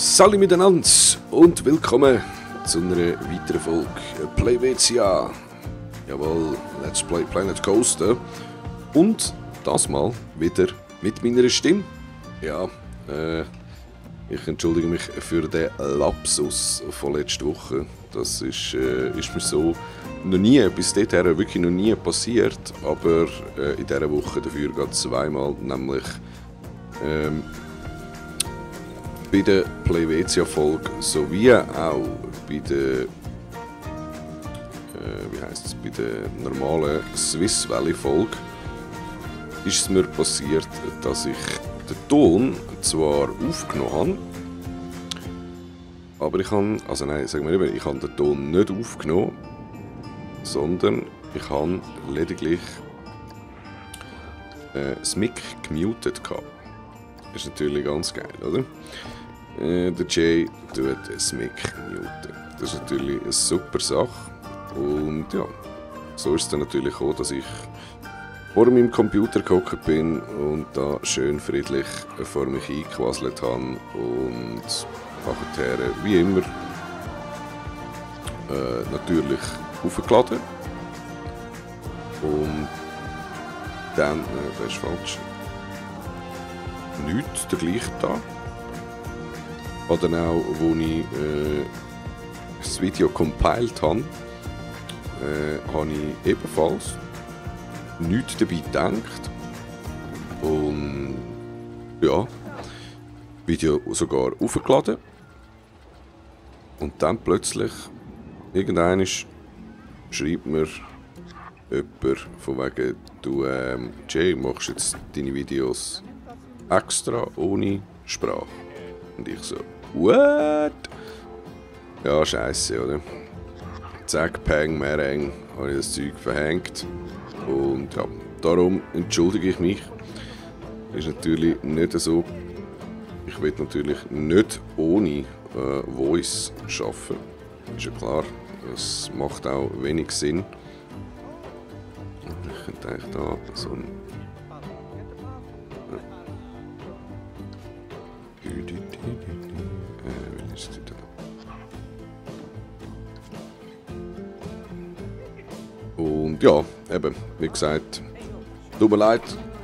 Salut miteinander und willkommen zu einer weiteren Folge PlayWCA. Jawohl, Let's Play Planet Coaster. Und das mal wieder mit meiner Stimme. Ja, ich entschuldige mich für den Lapsus von letzter Woche. Das ist mir so noch nie, bis dahin wirklich noch nie passiert. Aber in dieser Woche dafür gerade zweimal, nämlich bei der PlayWCA-Folge sowie auch bei der bei der normalen Swiss Valley-Folge ist es mir passiert, dass ich den Ton zwar aufgenommen habe, aber ich habe, also nein, sagen wir lieber, ich habe den Ton nicht aufgenommen, sondern ich habe lediglich das Mic gemutet gehabt. Das ist natürlich ganz geil, oder? Der Jay tut das Mic muten. Das ist natürlich eine super Sache. Und ja, so ist es dann natürlich auch, dass ich vor meinem Computer gehockt bin und da schön friedlich vor mich eingequasselt habe und nachher, wie immer, natürlich aufgeladen. Und dann, das ist falsch, nichts dergleichen da. Oder auch, wo ich das Video compiled habe, habe ich ebenfalls nichts dabei gedacht. Und ja, Video sogar aufgeladen. Und dann plötzlich, irgendwann schreibt mir jemand von wegen, du Jay, machst jetzt deine Videos extra ohne Sprache. Und ich so, what? Ja, scheiße, oder? Zack, Peng, Mereng, habe ich das Zeug verhängt. Und ja, darum entschuldige ich mich. Ist natürlich nicht so. Ich will natürlich nicht ohne Voice arbeiten. Ist ja klar, das macht auch wenig Sinn. Ich könnte eigentlich da so ein. Und ja, eben, wie gesagt, tut mir leid,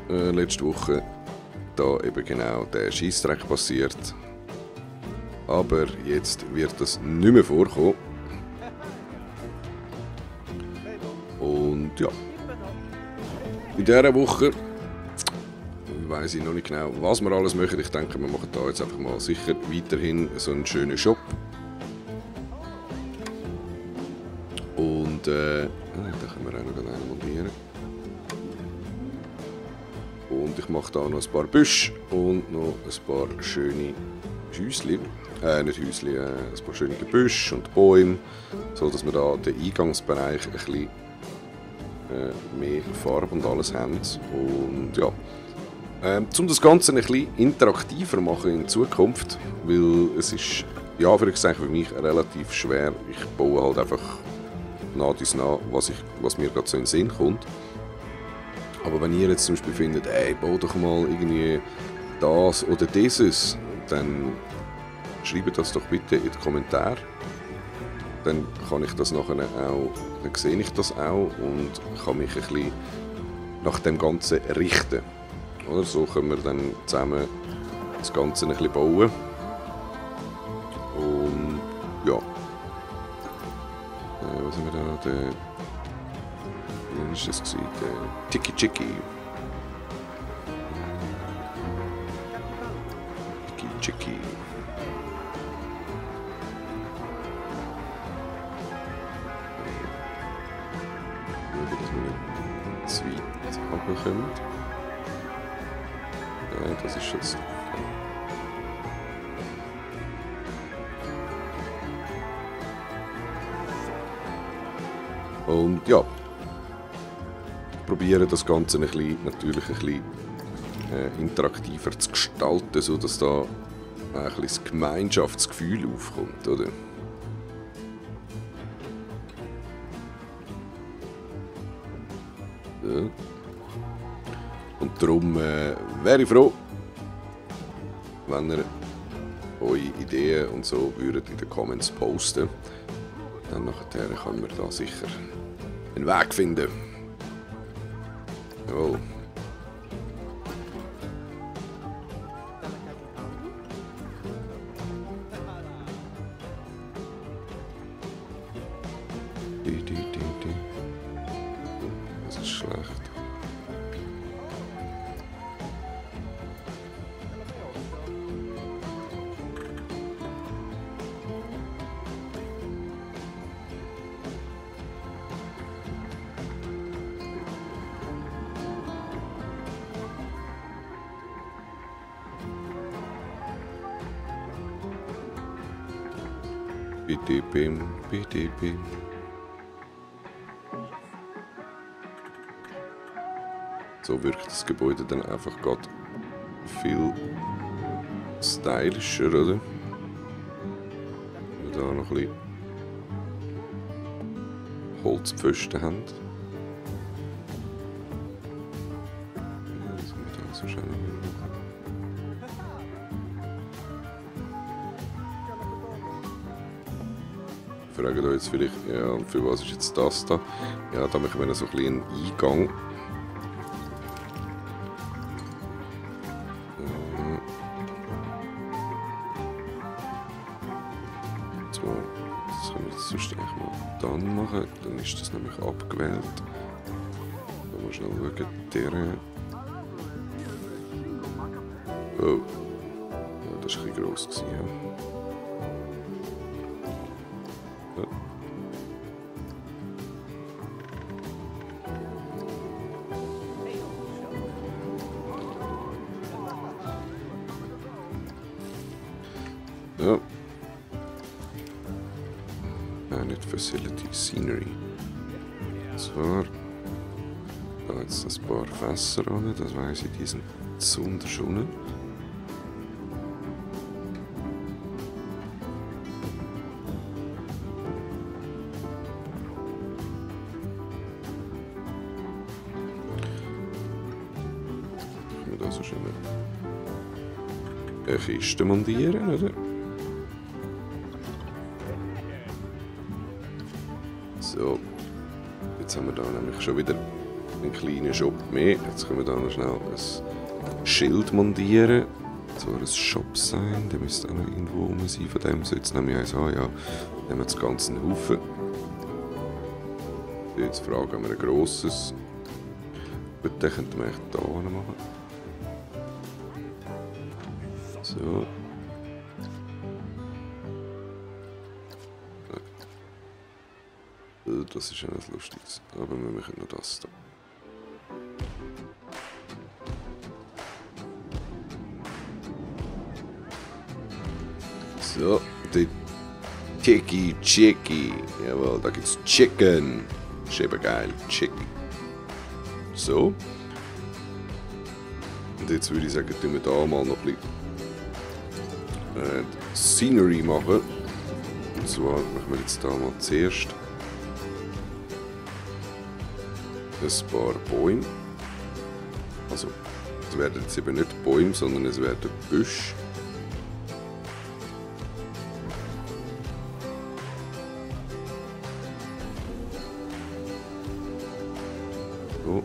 letzte Woche da eben genau der Scheissdreck passiert. Aber jetzt wird das nicht mehr vorkommen. Und ja, in dieser Woche weiss ich noch nicht genau, was wir alles machen. Ich denke, wir machen da jetzt einfach mal sicher weiterhin so einen schönen Shop. Und da können wir auch noch einen montieren. Und ich mache da noch ein paar Büsche und noch ein paar schöne Häuschen. Nicht Häuschen, ein paar schöne Gebüsche und Bäume, so dass wir da den Eingangsbereich ein bisschen mehr Farbe und alles haben. Und ja, um das Ganze ein bisschen interaktiver machen in Zukunft, weil es ist, ja, für mich relativ schwer. Ich baue halt einfach nach, was mir gerade so in den Sinn kommt. Aber wenn ihr jetzt zum Beispiel findet, ey, bau doch mal irgendwie das oder dieses, dann schreibt das doch bitte in die Kommentare. Dann kann ich das nachher auch, dann sehe ich das auch und kann mich ein bisschen nach dem Ganzen richten. Oder so können wir dann zusammen das Ganze ein bisschen bauen. Und ja. Was haben wir da? Wie ist das gewesen? Der Tiki Chiki. Tiki Chiki. Schauen, dass wir nicht zu weit runterkommen. Ja, das ist schon so. Und ja, probiere das Ganze natürlich ein bisschen interaktiver zu gestalten, sodass da ein bisschen das Gemeinschaftsgefühl aufkommt, oder? Ja. Und darum wäre ich froh, wenn ihr eure Ideen und so würdet in den Comments posten. Dann nachher können wir da sicher einen Weg finden. Jawohl. Das ist schlecht. Bitte, bim, bitte, bim. So wirkt das Gebäude dann einfach gerade viel stylischer, oder? Wenn wir da noch ein bisschen Holzpfosten haben. Ja, das haben wir da so schön machen. Fragen euch jetzt vielleicht, ja, für was ist jetzt das da? Ja, da machen wir so ein bisschen einen Eingang. Das können wir jetzt sonst eigentlich mal dann machen, dann ist das nämlich abgewählt. Da mal schnell schauen, der. Oh, ja, das war ein bisschen gross gewesen, ja. Ja. Managed Facility Scenery. Zwar da jetzt ein paar Fässer an, das weiss ich, die sind zu wunderschön. Können wir da so schön eine Kiste montieren, oder? So, jetzt haben wir da nämlich schon wieder einen kleinen Shop mehr. Jetzt können wir da noch schnell ein Schild montieren. So ein Shop-Sign, der müsste auch noch irgendwo rum sein. Von dem soll jetzt nämlich eins haben, ja. Dann haben wir das Ganze einen Haufen. Jetzt fragen wir ein grosses. Gut, den könnten wir echt da machen. So. Das ist ja nicht lustig, aber wir machen noch das da. So, die Chicky. Jawohl, da gibt's Chicken. Ist eben geil, Chick. So. Und jetzt würde ich sagen, tun wir da mal noch ein bisschen Scenery machen. Und zwar machen wir jetzt da mal zuerst ein paar Bäume. Also, es werden jetzt eben nicht Bäume, sondern es werden Büsche. So.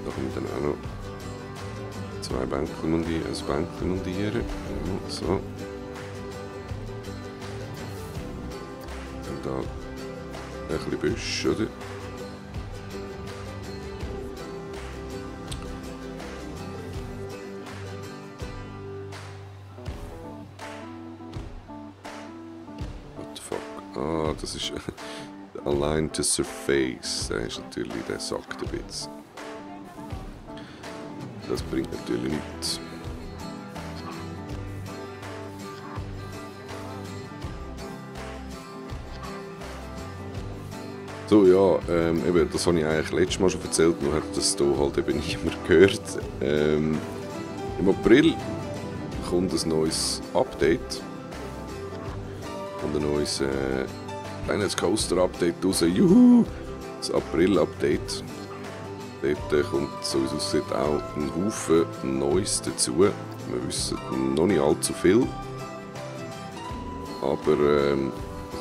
Da können wir dann auch noch zwei Bänke montieren, ein Bänkchen montieren. Ja, so. Da ein bisschen Büsch, oder? What the fuck? Ah, das ist Align to Surface. Der ist natürlich, der sackt ein bisschen. Das bringt natürlich nichts. So, ja, eben, das habe ich eigentlich letztes Mal schon erzählt, nur hat das hier halt eben niemand gehört. Im April kommt ein neues Update. Und ein neues Planet Coaster Update raus. Juhu! Das April-Update. Dort kommt, so wie es aussieht, auch ein Haufen Neues dazu. Wir wissen noch nicht allzu viel. Aber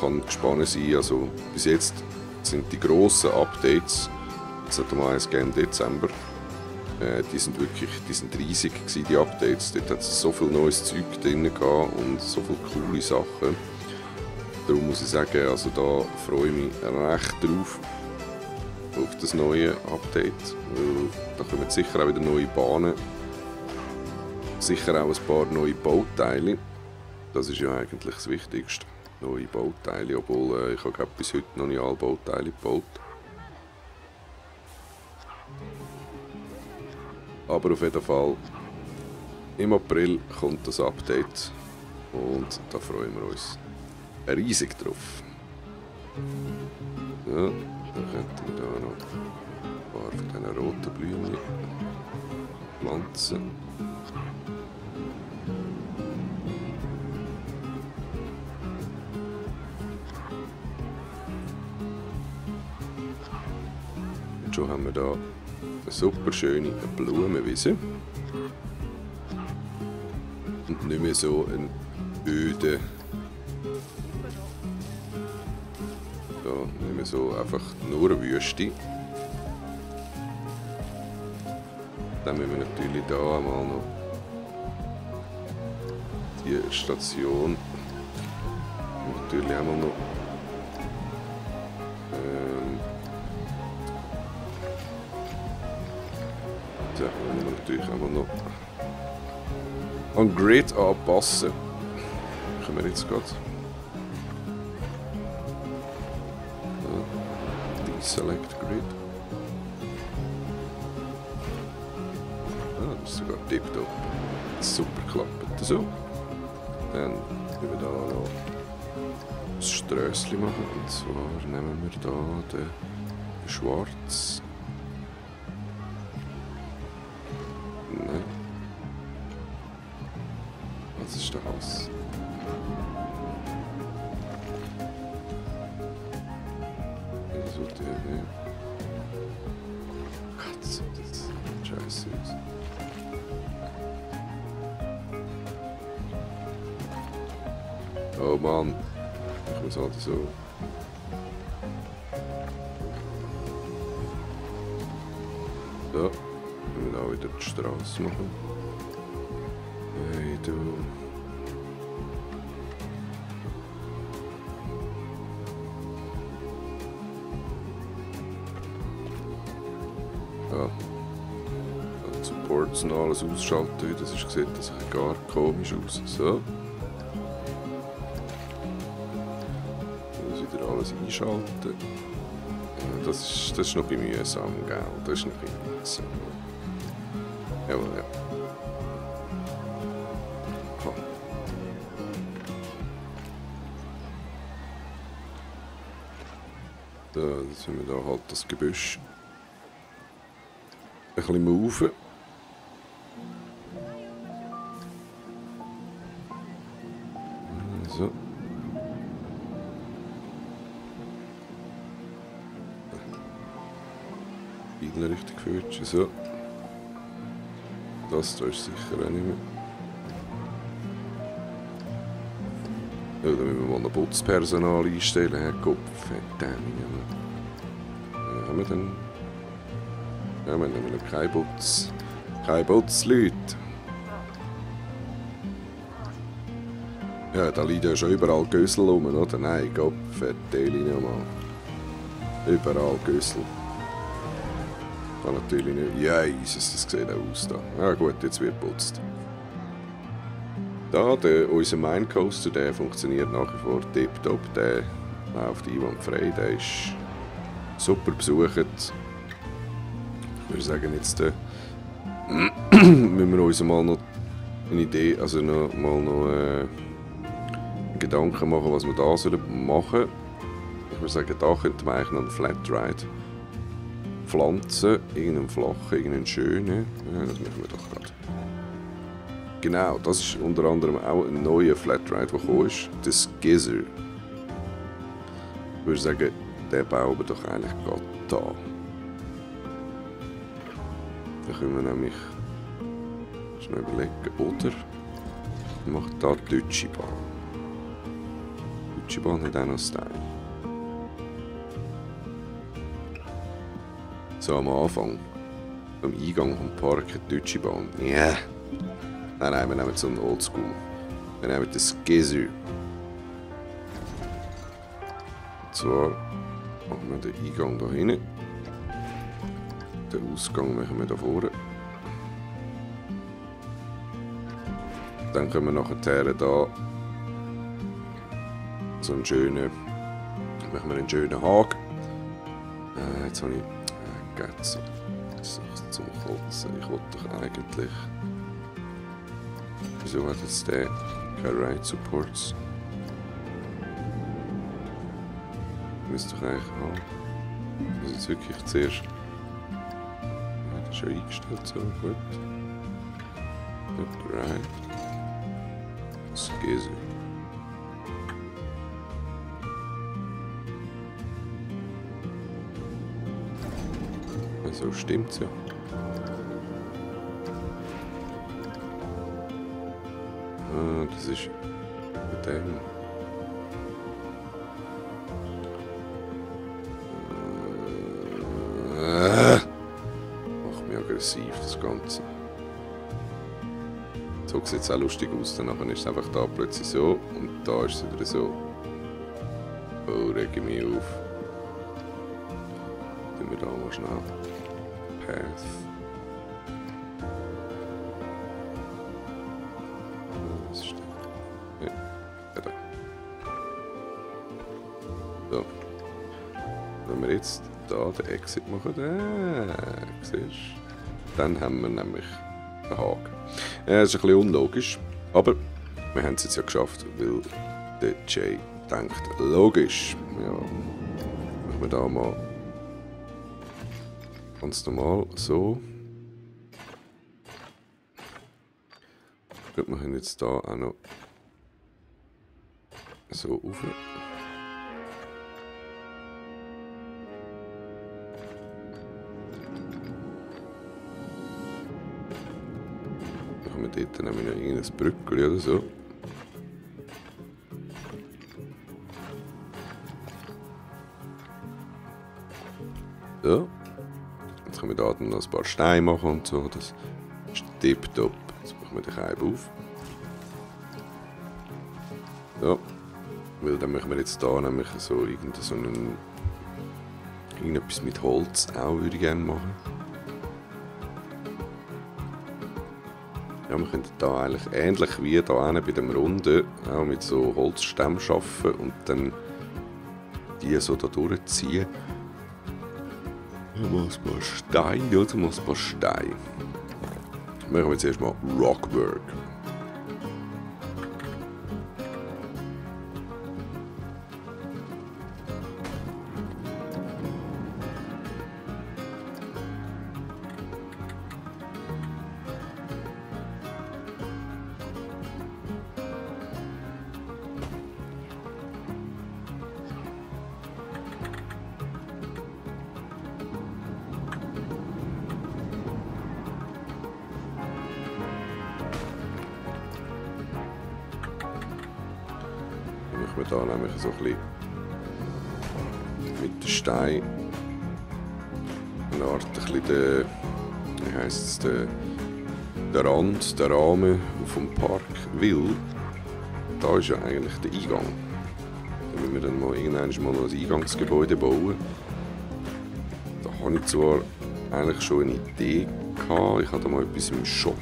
kann gespannt sein. Also, bis jetzt sind die grossen Updates, es hat mal eins im Dezember, die sind riesig gewesen, die Updates. Dort hat es so viel neues Zeug drin gehabt und so viele coole Sachen. Darum muss ich sagen, also da freue ich mich recht drauf, auf das neue Update. Weil da kommen sicher auch wieder neue Bahnen, sicher auch ein paar neue Bauteile. Das ist ja eigentlich das Wichtigste. Neue Bauteile, obwohl ich habe bis heute noch nicht alle Bauteile gebaut. Aber auf jeden Fall, im April kommt das Update und da freuen wir uns riesig drauf. Ja, dann könnten wir da noch ein paar von diesen roten Blümchen pflanzen. Und schon haben wir da eine super schöne Blumenwiese. Und nicht mehr so ein öde. Ja, nicht mehr so einfach nur eine Wüste. Dann müssen wir natürlich da einmal noch die Station. Natürlich einmal noch da müssen wir natürlich einmal noch an Grid anpassen. Können wir jetzt gerade. Deselect Grid. Ah, das ist sogar tipptopp. Super klappt. So. Dann müssen wir da noch ein Strössli machen. Und zwar nehmen wir da den Schwarz. Nein. Was ist der Hass? So der, ne? Gott, das sieht scheiße aus. Oh Mann, ich muss halt so. So, wir da wieder die Straße machen. Hey du. Ja. Die Supports und alles ausschalten, das ist gesehen, das sieht gar komisch aus. So. Alles einschalten. Ja, das ist noch ein bisschen mühsam, gell? Das ist noch ein bisschen mühsam. Jawohl, ja. Ha. Da, jetzt müssen wir da halt das Gebüsch ein bisschen moven. So. Richtig geführt. So. Das da ist sicher auch nicht mehr. Ja, dann müssen wir mal noch Putzpersonal einstellen. Herr Kopf, verdammt. Haben wir dann? Ja, wir haben nämlich noch keine Putzleute. Ja, da liegen ja schon überall Gössel rum, oder? Nein, Gott, verteile ich nicht mal. Überall Gössel. Kann natürlich nicht. Ja, Jesus, das sieht auch aus da. Ja gut, jetzt wird geputzt. Da, unser Minecoaster, der funktioniert nach wie vor tipptopp. Der läuft einwandfrei, der ist super besucht. Ich würde sagen, jetzt müssen wir uns mal noch eine Idee, also mal Gedanken machen, was wir da machen sollen. Ich würde sagen, da könnten wir eigentlich noch einen Flatride pflanzen, irgendeinen flachen, irgendeinen schönen. Ja, das machen wir doch gerade. Genau, das ist unter anderem auch ein neuer Flatride, der gekommen ist. Der Skizzer. Ich würde sagen, den bauen wir doch eigentlich gerade da. Dann können wir nämlich schnell überlegen, oder macht da die Deutsche Bahn. Die Deutsche Bahn hat auch noch Style. So am Anfang, am Eingang vom Park, die Deutsche Bahn. Ja. Yeah. Nein, wir nehmen so einen Oldschool. Wir nehmen das Gesü. Und zwar machen wir den Eingang hier hinten. Den Ausgang machen wir da vorne. Dann können wir nachher da so einen schönen, machen wir einen schönen Haken. Jetzt habe ich Gätze. Das ist zum Kotzen. Ich wollte doch eigentlich. Wieso hat jetzt der keine Ride Supports? Müsste doch eigentlich haben. Ich muss jetzt wirklich zuerst. Ja, das ist ja eingestellt, so gut. Right. Skizzy. Also stimmt's ja. Ah, das ist mit dem. Macht mich aggressiv, das Ganze. So sieht es auch lustig aus, dann ist es einfach da plötzlich so und da ist es wieder so. Oh, rege mich auf. Tun wir da mal schnell. Path. Was ist das? Ja, da. So. Wenn wir jetzt da den Exit machen, siehst du? Dann haben wir nämlich den Haken. Ja, das ist ein bisschen unlogisch, aber wir haben es jetzt ja geschafft, weil der Jay denkt, logisch. Ja, machen wir da mal ganz normal so. Gut, wir können jetzt da auch noch so rauf. Dann dort nehmen wir noch irgendein Brückchen oder so. So. Jetzt können wir da dann noch ein paar Steine machen und so. Das ist tipptopp. Jetzt machen wir den Keib auf. So. Weil dann machen wir jetzt da nämlich so irgendetwas mit Holz auch, würde ich gerne machen. Ja, wir können da eigentlich ähnlich wie da bei dem Runden auch mit so Holzstämmen arbeiten und dann die so da durchziehen. Mal ein paar Steine, oder? Mal ein paar Steine. Machen wir jetzt erstmal Rockwork. Wir da nämlich so ein bisschen mit den Steinen eine Art ein bisschen wie heisst es, der Rand, der Rahmen vom Park, weil da ist ja eigentlich der Eingang. Da müssen wir dann mal irgendwann mal noch ein Eingangsgebäude bauen. Da habe ich zwar eigentlich schon eine Idee gehabt, ich habe da mal etwas im Shop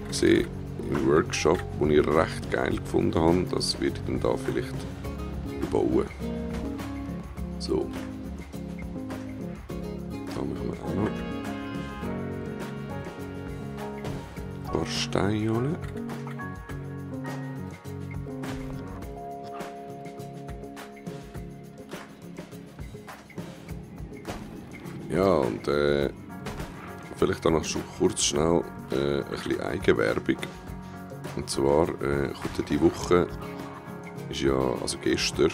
gesehen, im Workshop, den ich recht geil gefunden habe. Das werde ich dann da vielleicht bauen. So. Da machen wir auch noch ein paar Steine rein. Ja, und vielleicht auch noch schon kurz schnell ein bisschen Eigenwerbung. Und zwar kommt ja die Woche, ist ja, also gestern,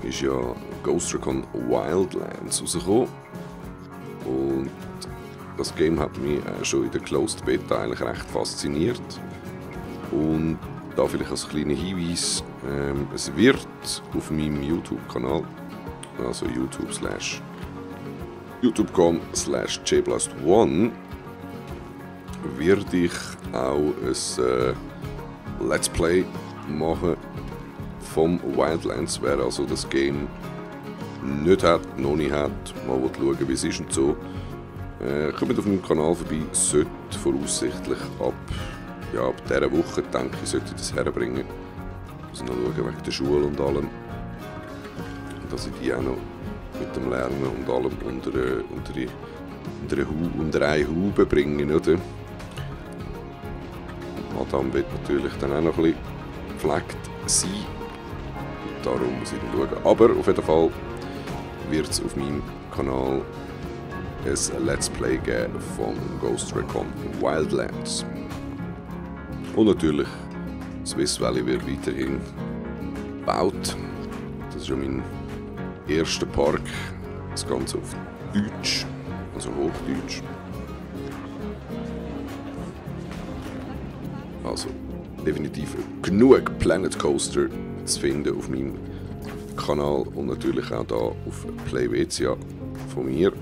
ist ja Ghost Recon Wildlands rausgekommen. Und das Game hat mich schon in der Closed Beta eigentlich recht fasziniert. Und da vielleicht als kleiner Hinweis, es wird auf meinem YouTube-Kanal, also youtube.com/jblast1, werde ich auch ein Let's Play machen vom Wildlands. Wer also das Game nicht hat, noch nicht hat, mal schauen, wie es ist und so, kommt auf meinem Kanal vorbei. Sollte voraussichtlich ab dieser Woche, denke ich, sollte ich das herbringen. Ich muss noch schauen wegen der Schule und allem. Dass ich die auch noch mit dem Lernen und allem unter eine Haube bringe, oder? Madame wird natürlich dann auch noch ein bisschen gepflegt sein. Darum muss ich dann schauen. Aber auf jeden Fall wird es auf meinem Kanal ein Let's Play geben von Ghost Recon Wildlands. Und natürlich, Swiss Valley wird weiterhin gebaut. Das ist ja mein erster Park. Das Ganze auf Deutsch, also Hochdeutsch. Also definitiv genug Planet Coaster zu finden auf meinem Kanal und natürlich auch hier auf Playvezia von mir.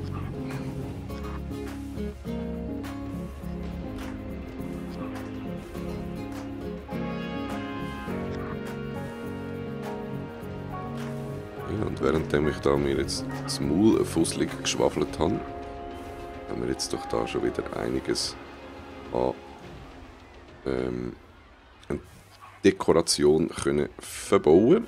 Ja, und währenddem ich da mir jetzt das Maul fusselig geschwafelt habe, haben wir jetzt doch da schon wieder einiges an Dekoration können verbauen.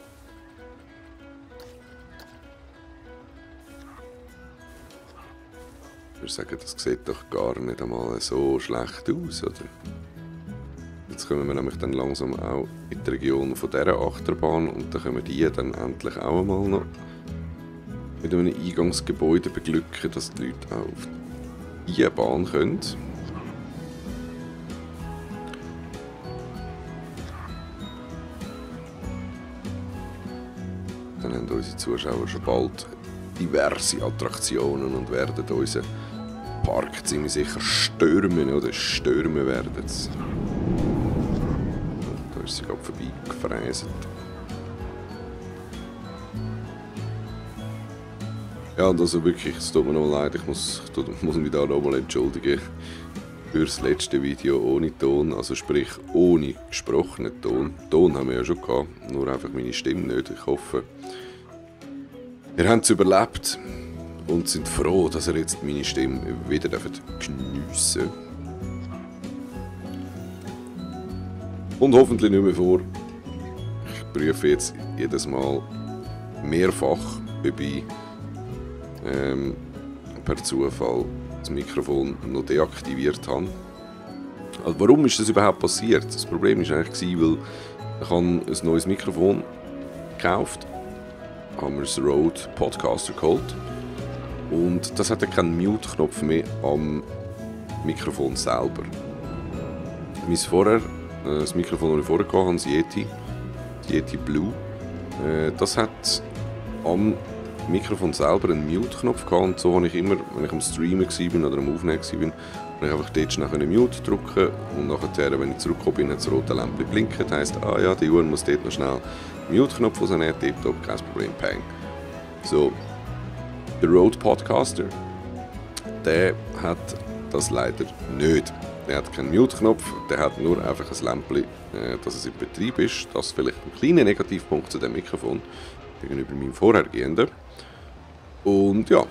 Ich würde sagen, das sieht doch gar nicht einmal so schlecht aus, oder? Jetzt kommen wir nämlich dann langsam auch in die Region von dieser Achterbahn und dann können wir die dann endlich auch einmal noch mit einem Eingangsgebäude beglücken, dass die Leute auch auf diese Bahn können. Dann haben unsere Zuschauer schon bald diverse Attraktionen und werden unseren Park ziemlich sicher stürmen oder stürmen werden. Da ist sie gerade vorbei gefräset. Ja, und also wirklich, es tut mir noch leid, ich muss mich da nochmal entschuldigen für das letzte Video ohne Ton, also sprich ohne gesprochenen Ton. Ton haben wir ja schon gehabt, nur einfach meine Stimme nicht. Ich hoffe, ihr habt es überlebt und sind froh, dass ihr jetzt meine Stimme wieder geniessen dürft. Und hoffentlich nicht mehr vor. Ich prüfe jetzt jedes Mal mehrfach, ob ich per Zufall das Mikrofon noch deaktiviert habe. Also warum ist das überhaupt passiert? Das Problem war eigentlich, weil ich ein neues Mikrofon gekauft habe, haben wir das Rode Podcaster geholt und das hatte keinen Mute-Knopf mehr am Mikrofon selber. Das Mikrofon, das ich vorher hatte, das Yeti Blue, das hat am Mikrofon selber einen Mute-Knopf gehabt und so habe ich immer, wenn ich am Streamen war oder am Aufnehmen war, habe ich einfach dort schnell Mute drücken und nachher, wenn ich zurückgekommen bin, hat das rote Lämpchen blinken. Das heisst, ah ja, die Uhr muss dort noch schnell den Mute-Knopf rausnehmen, tipptopp, kein Problem, peng. So, der Rode Podcaster, der hat das leider nicht. Der hat keinen Mute-Knopf, der hat nur einfach ein Lämpchen, dass es in Betrieb ist. Das ist vielleicht ein kleiner Negativpunkt zu dem Mikrofon gegenüber meinem vorhergehenden. Und ja,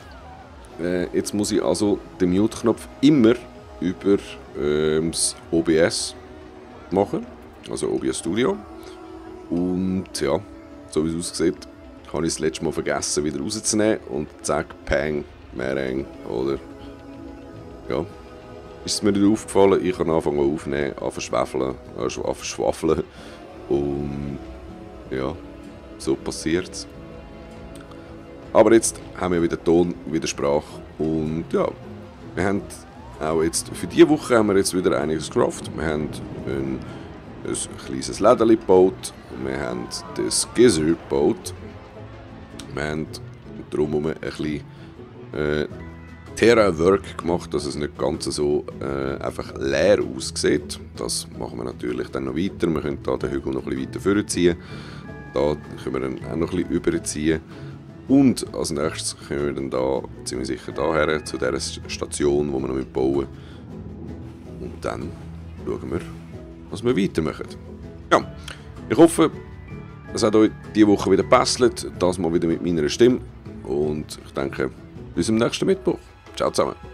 jetzt muss ich also den Mute-Knopf immer über das OBS machen, also OBS Studio. Und ja, so wie es aussieht, habe ich das letzte Mal vergessen wieder rauszunehmen und zack, peng, Mereng, oder? Ja, ist es mir nicht aufgefallen, ich habe angefangen aufzunehmen, schwafeln und ja, so passiert es. Aber jetzt haben wir wieder Ton, wieder Sprache und ja, wir haben auch jetzt, für diese Woche haben wir jetzt wieder einiges geschafft. Wir haben ein kleines Lädeli gebaut, wir haben das Gizzer gebaut, wir haben drumherum ein bisschen Terra-Work gemacht, dass es nicht ganz so einfach leer aussieht. Das machen wir natürlich dann noch weiter. Wir können hier den Hügel noch ein bisschen weiter vorziehen. Da können wir dann auch noch ein bisschen überziehen. Und als nächstes kommen wir dann da ziemlich sicher daher zu dieser Station, die wir noch bauen. Und dann schauen wir, was wir weitermachen. Ja, ich hoffe, es hat euch diese Woche wieder gepasst. Das mal wieder mit meiner Stimme. Und ich denke, bis zum nächsten Mittwoch. Ciao zusammen.